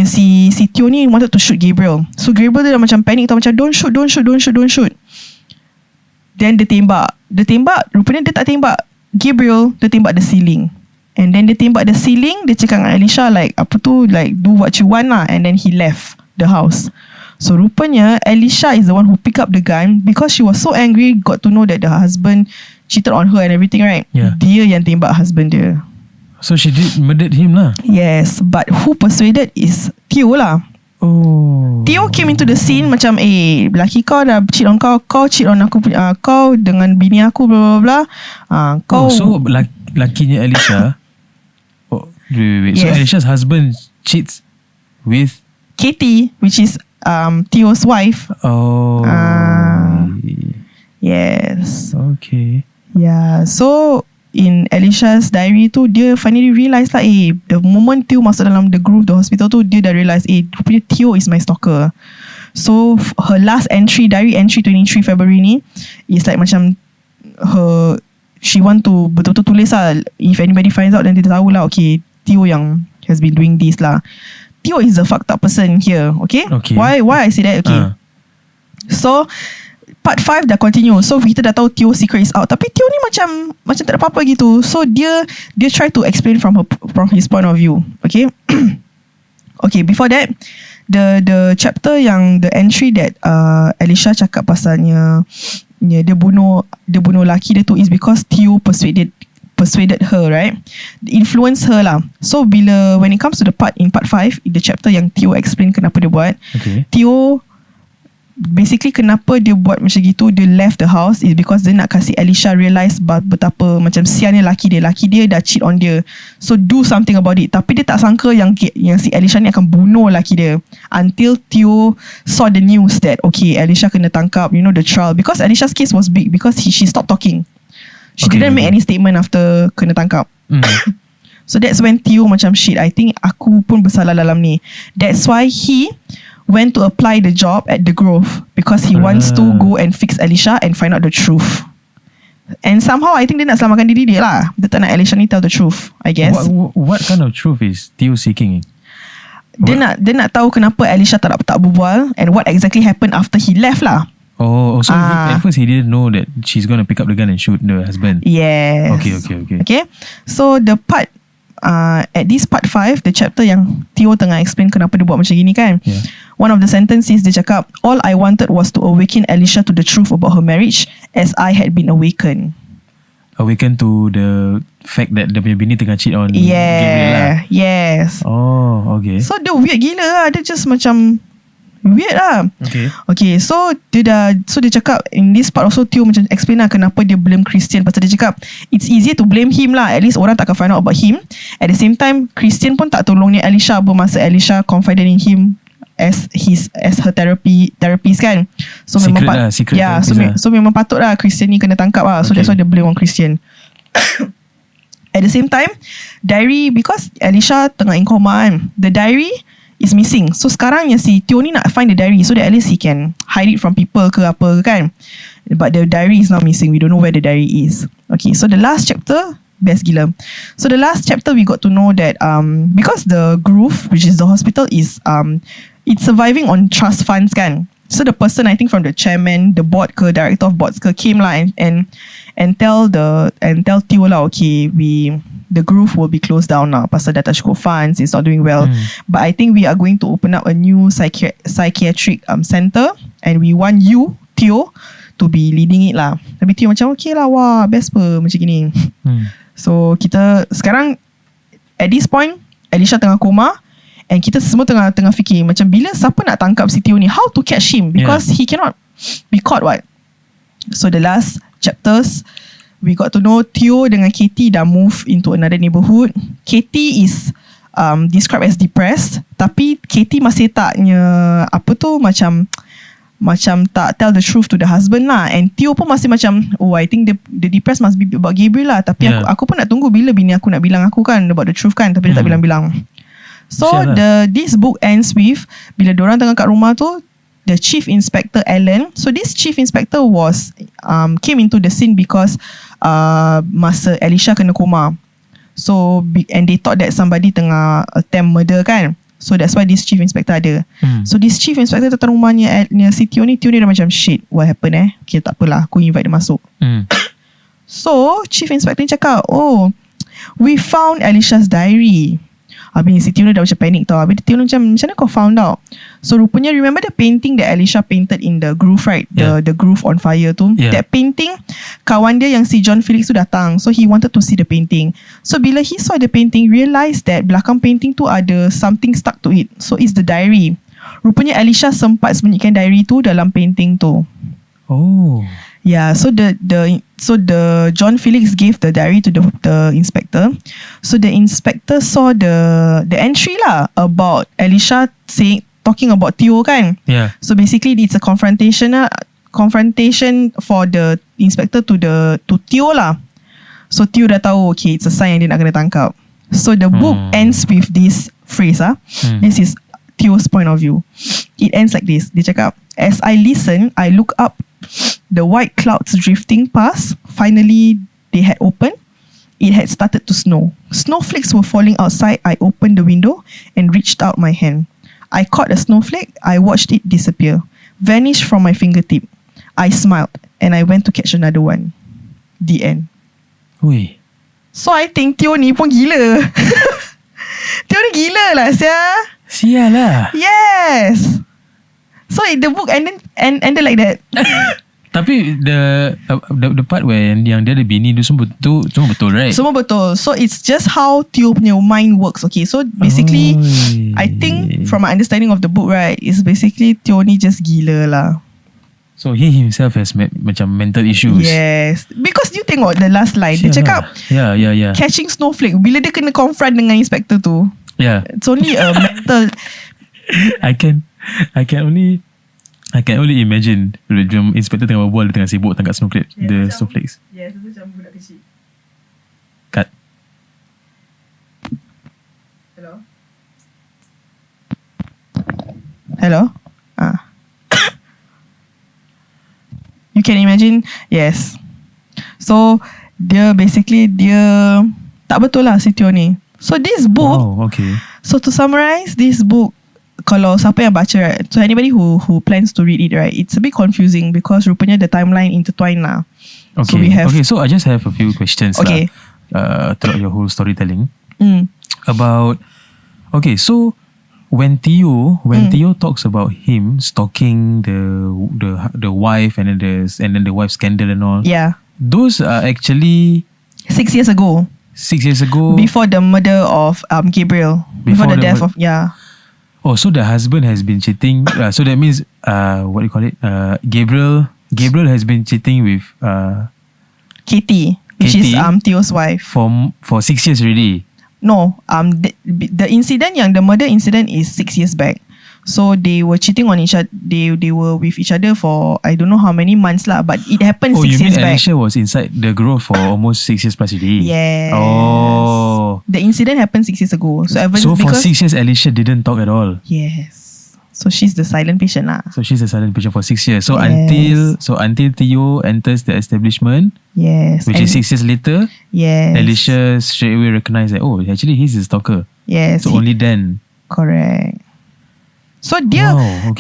si Theo ni wanted to shoot Gabriel. So Gabriel dia dah macam panic tau, macam don't shoot. Then dia tembak. Rupanya dia tak tembak Gabriel, dia tembak the ceiling. And then dia tembak the ceiling, dia cakap dengan Alicia like do what you want lah. And then he left the house. So rupanya Alicia is the one who pick up the gun because she was so angry, got to know that the husband cheated on her and everything, right? Dia yang tembak husband dia. So she did murdered him lah. Yes, but who persuaded is Theo lah. Theo came into the scene macam laki kau dah cheat on kau cheat on aku, kau dengan bini aku bla bla bla. Kau so lakinya Alicia. Wait. So Alicia's husband cheats with Katie, which is Theo's wife. Yes. Okay. Yeah. So in Alicia's diary tu, dia finally realise lah, the moment Theo masuk dalam the groove, the hospital tu, dia dah realise, rupanya Theo is my stalker. So her last diary entry 23 February ni is like macam she want to betul-betul tulis lah, if anybody finds out then dia tahu lah, okay, Theo yang has been doing this lah. Theo is the fucked up person here. Okay. Why I say that? Okay. So part 5 dah continue. So kita dah tahu Theo secret is out, tapi Theo ni macam tak ada apa-apa gitu. So dia try to explain from his point of view. Okay. Okay, before that, the chapter yang the entry that Alicia cakap pasalnya dia bunuh laki dia tu is because Theo persuaded her, right? Influence her lah. So when it comes to the part 5, the chapter yang Theo explain kenapa dia buat, Theo basically kenapa dia buat macam gitu, dia left the house is because dia nak kasih Alicia realise betapa macam siannya laki dia dah cheat on dia, so do something about it. Tapi dia tak sangka yang si Alicia ni akan bunuh laki dia, until Theo saw the news that okay, Alicia kena tangkap, the trial, because Alicia's case was big because she stopped talking. She didn't make any statement after kena tangkap. So that's when Theo macam shit, I think aku pun bersalah dalam ni. That's why he went to apply the job at the Grove, because he wants to go and fix Alicia and find out the truth. And somehow I think dia nak selamatkan diri dia lah. Dia tak nak Alicia ni tell the truth, I guess. What kind of truth is Theo seeking? Dia nak tahu kenapa Alicia tak berbual and what exactly happened after he left lah. Oh, so at first he didn't know that she's going to pick up the gun and shoot the husband. Yes. Okay. So the part at this part 5, the chapter yang Theo tengah explain kenapa dia buat macam gini kan, one of the sentences dia cakap, all I wanted was to awaken Alicia to the truth about her marriage as I had been awakened. Awaken to the fact that dia punya bini tengah cheat on Gabriel lah. Yes. Oh, okay. So dia weird gila lah. Dia just macam weird lah. Okay, so dia cakap in this part also, Theo macam explain lah kenapa dia blame Christian. Pasal dia cakap it's easier to blame him lah, at least orang tak akan find out about him. At the same time, Christian pun tak tolong ni Alicia bermasa Alicia confided in him as her therapist kan. So secret memang so memang patut lah Christian ni kena tangkap lah. So that's why dia blame on Christian. At the same time, diary, because Alicia tengah in coma kan, the diary is missing. So sekarang yang si Theo ni nak find the diary so that at least he can hide it from people ke apa kan. But the diary is now missing. We don't know where the diary is. Okay, so the last chapter best gila. So the last chapter we got to know that because the Grove, which is the hospital, is it's surviving on trust funds kan. So the person, I think from the chairman, the board ke, director of boards ke, came lah and tell Theo lah, okay, the Grove will be closed down now pasal dah tak cukup funds, it's not doing well. But I think we are going to open up a new psychiatric center, and we want you, Theo, to be leading it lah. Tapi Theo macam okay lah, wah best per macam gini. So kita sekarang at this point Alicia tengah koma, and kita semua tengah fikir macam bila siapa nak tangkap si Theo ni, how to catch him, because he cannot be caught what. So the last chapters we got to know Theo dengan Katie dah move into another neighborhood. Katie is described as depressed, tapi Katie masih taknya macam tak tell the truth to the husband lah. And Theo pun masih macam, oh I think the depressed must be about Gabriel lah. Tapi aku pun nak tunggu bila bini aku nak bilang aku kan about the truth kan, tapi dia tak bilang-bilang. So this book ends with bila diorang tengah kat rumah tu, the chief inspector Alan. So this chief inspector was came into the scene because masa Alicia kena koma. So and they thought that somebody tengah attempt murder kan. So that's why this chief inspector ada. So this chief inspector datang rumahnya si Theo ni dah macam shit, what happened okay, tak apalah, aku invite dia masuk. So chief inspector ni cakap, oh, we found Alicia's diary. Habis si Theo dah macam panik tau. Habis Theo macam mana kau found out? So rupanya, remember the painting that Alicia painted in the Grove, right? The Grove on fire tu. That painting, kawan dia yang si John Felix tu datang. So he wanted to see the painting. So bila he saw the painting, realised that belakang painting tu ada something stuck to it. So it's the diary. Rupanya Alicia sempat sembunyikan diary tu dalam painting tu. Oh. Yeah, so the John Felix gave the diary to the inspector. So the inspector saw the entry lah about Alicia talking about Theo kan. So basically it's a confrontation for the inspector to Theo lah. So Theo dah tahu, okay, it's a sign yang dia nak kena tangkap. So the book ends with this phrase This is Theo's point of view. It ends like this. Dia cakap, as I listen, I look up, the white clouds drifting past. Finally, they had opened. It had started to snow. Snowflakes were falling outside. I opened the window and reached out my hand. I caught a snowflake. I watched it disappear, vanish from my fingertip. I smiled and I went to catch another one. The end. Ui. So I think Theo ni pun gila. Theo ni gila lah sia. Sial lah. Yes. So the book ended like that. Tapi the part where yang dia ada bini tu semua betul, right? Semua betul. So it's just how Teo punya mind works. Okay, so basically I think from my understanding of the book, right, is basically Teo ni just gila lah. So he himself has macam mental issues. Yes. Because you tengok the last line, dia cakap Yeah. catching snowflake. Bila dia kena confront dengan inspector tu, it's only a mental. I can only imagine bila inspector tengah berbual, dia tengah sibuk tangkap snowflake, snowflakes. Yes, itu macam budak kecil. Cut. Hello? You can imagine. Yes. So dia tak betul lah si Teo ni. So this book, so to summarize this book, kalau siapa yang baca, right, so anybody who plans to read it, right, it's a bit confusing because rupanya the timeline intertwine lah. Okay. So I just have a few questions throughout your whole storytelling about. Okay, so when Teo talks about him stalking the wife and then the wife scandal and all, those are actually 6 years ago. 6 years ago, before the murder of Gabriel, before the death of Oh, so the husband has been cheating. So that means what do you call it? Gabriel has been cheating with Katie, which is Teo's wife for 6 years already. No, the incident, the murder incident is 6 years back. So they were cheating on each other. They were with each other for I don't know how many months lah, but it happened 6 years back. Oh, you mean Alicia was inside the grove for almost 6 years plus already? Yes. Oh. The incident happened 6 years ago. So for 6 years, Alicia didn't talk at all. Yes. So she's the silent patient lah. So she's the silent patient for 6 years. So until Teo enters the establishment, which is 6 years later, Alicia straight away recognized that actually he's the stalker. Yes. So only then. Correct. So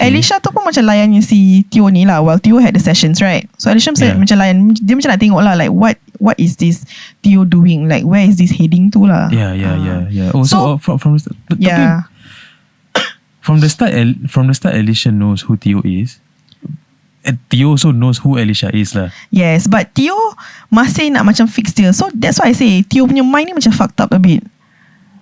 Alicia tu pun macam layannya si Teo ni lah, while Teo had the sessions, right? So Alicia macam layan, dia macam nak tengok lah, like what is this Teo doing, like where is this heading to lah. Oh, so from the start Alicia knows who Teo is. Teo also knows who Alicia is lah. Yes, but Teo masih nak macam fix dia. So that's why I say Teo punya mind ni macam fucked up a bit.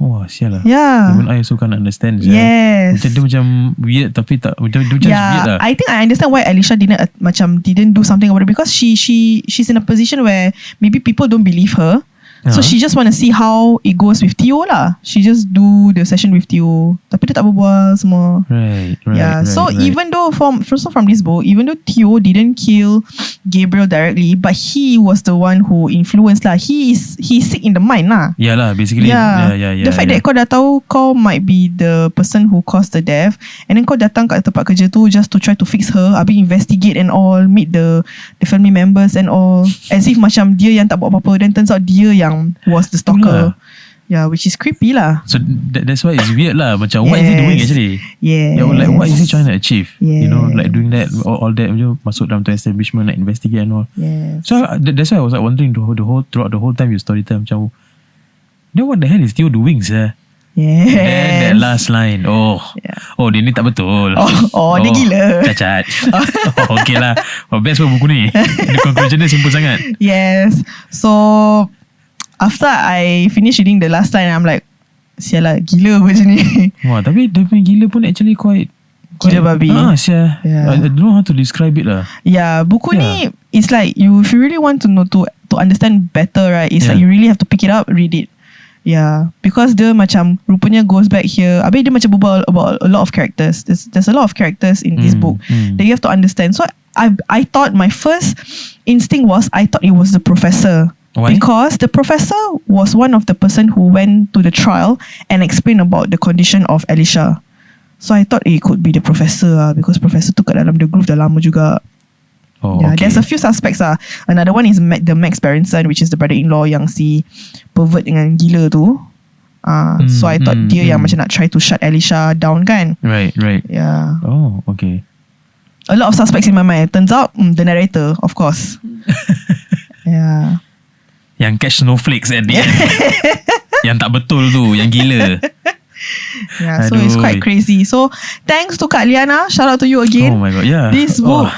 Wah, sial lah. Even I also can't understand. Yes. Macam dia macam weird, tapi tak macam dia just weird lah. I think I understand why Alicia didn't do something about it, because she's in a position where maybe people don't believe her. So she just want to see how it goes with Teo lah. She just do the session with Teo, tapi dia tak berbual semua. Right. So even though from this book, even though Teo didn't kill Gabriel directly, but he was the one who influenced lah. He's sick in the mind lah. Yeah lah, basically. Yeah. The fact that kau dah tahu kau might be the person who caused the death, and then kau datang kat tempat kerja tu just to try to fix her, habis investigate and all, meet the family members and all, as if macam dia yang tak buat apa-apa, then turns out dia yang was the stalker. Yeah, which is creepy lah. So that's why it's weird lah. Macam what is he doing actually? Like what is he trying to achieve? You know, like doing that, all that, masuk dalam tu establishment, like investigate and all. So that's why I was like wondering throughout the whole time you storytell macam, then what the hell is Teo doing, sir? Yes. Then that last line, dia ni tak betul. Dia gila. Cacat. Okay lah. Best pun buku ni. The conclusion dia simple sangat. Yes. So after I finish reading the last line, I'm like, sialah, gila macam ni. Wah, tapi dia punya gila pun actually quite gila babi. I don't know how to describe it lah. Buku ni, it's like if you really want to know to understand better, right, it's like you really have to pick it up, read it. Because dia macam rupanya goes back here. Habis dia macam berbual about a lot of characters. There's a lot of characters in this book that you have to understand. So I thought, my first instinct was, I thought it was the professor. Why? Because the professor was one of the person who went to the trial and explained about the condition of Alicia. So I thought it could be the professor because professor tu kat dalam the group dah lama juga. There's a few suspects lah. Another one is the Max Berenson, which is the brother-in-law yang si pervert dengan gila tu. So I thought dia yang macam nak try to shut Alicia down kan. Right. Yeah. Oh, okay. A lot of suspects in my mind. Turns out the narrator, of course. Yang catch snowflakes at the end. Yang tak betul tu, yang gila. Yeah, so it's quite crazy. So thanks to Kak Liana. Shout out to you again. Oh my god, yeah. This book,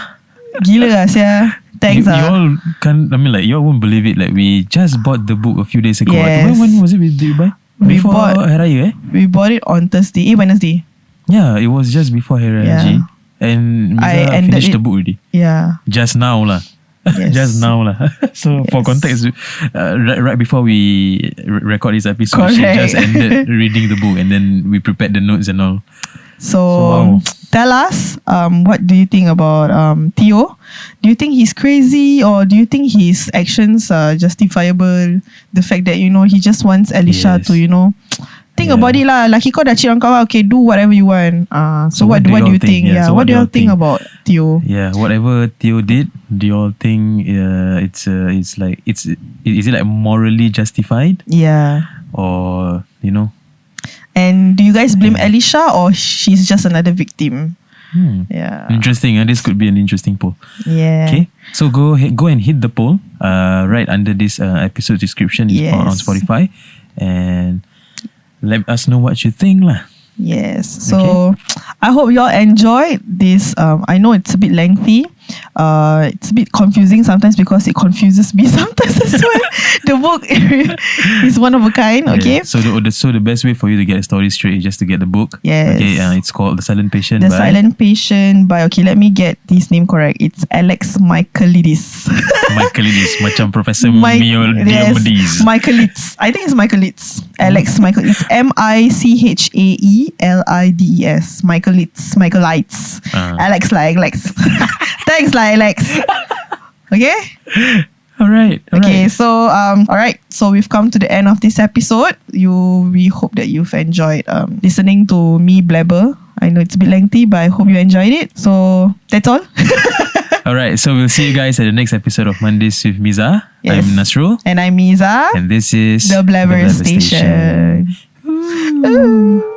gila lah sia. Thanks. You all can't. I mean, like, you all won't believe it. Like, we just bought the book a few days ago. Yes. When was it? Did you buy? Before Hari Raya, We bought it on Wednesday. Yeah, it was just before Hari Raya. Yeah. And I Miza finished the book already. Yeah. Just now lah. Yes. Just now lah. So for context, right before we record this episode, she just ended reading the book, and then we prepared the notes and all. So wow. Tell us, what do you think about Theo? Do you think he's crazy, or do you think his actions are justifiable? The fact that, he just wants Alicia to, think about it lah. Laki kau dah cheat on kau, okay, do whatever you want. So what do you think? Yeah, so what do you all think about Theo? Yeah, whatever Theo did, do you all think is it like morally justified? Yeah. Or And do you guys blame Alicia, or she's just another victim? Yeah. Interesting. This could be an interesting poll. Yeah. Okay. So go and hit the poll right under this episode description. It's on Spotify, and let us know what you think lah. Yes. So I hope you all enjoyed this. I know it's a bit lengthy. It's a bit confusing sometimes because it confuses me sometimes as well. The book is one of a kind. Okay. So the best way for you to get a story straight is just to get the book. Yes. Okay. It's called The Silent Patient. Silent Patient by. Okay, let me get his name correct. It's Alex Michaelides. Michaelides, macam Professor Michaelides. Michaelides. I think it's Michaelides. Alex Michaelides. Michaelides. Michaelides. Alex like Alex. Thanks lah, Alex. Okay. All right. Okay. So all right. So we've come to the end of this episode. We hope that you've enjoyed listening to me blabber. I know it's a bit lengthy, but I hope you enjoyed it. So that's all. All right. So we'll see you guys at the next episode of Mondays with Miza. Yes. I'm Nasrul. And I'm Miza. And this is The Blabber Station. Ooh.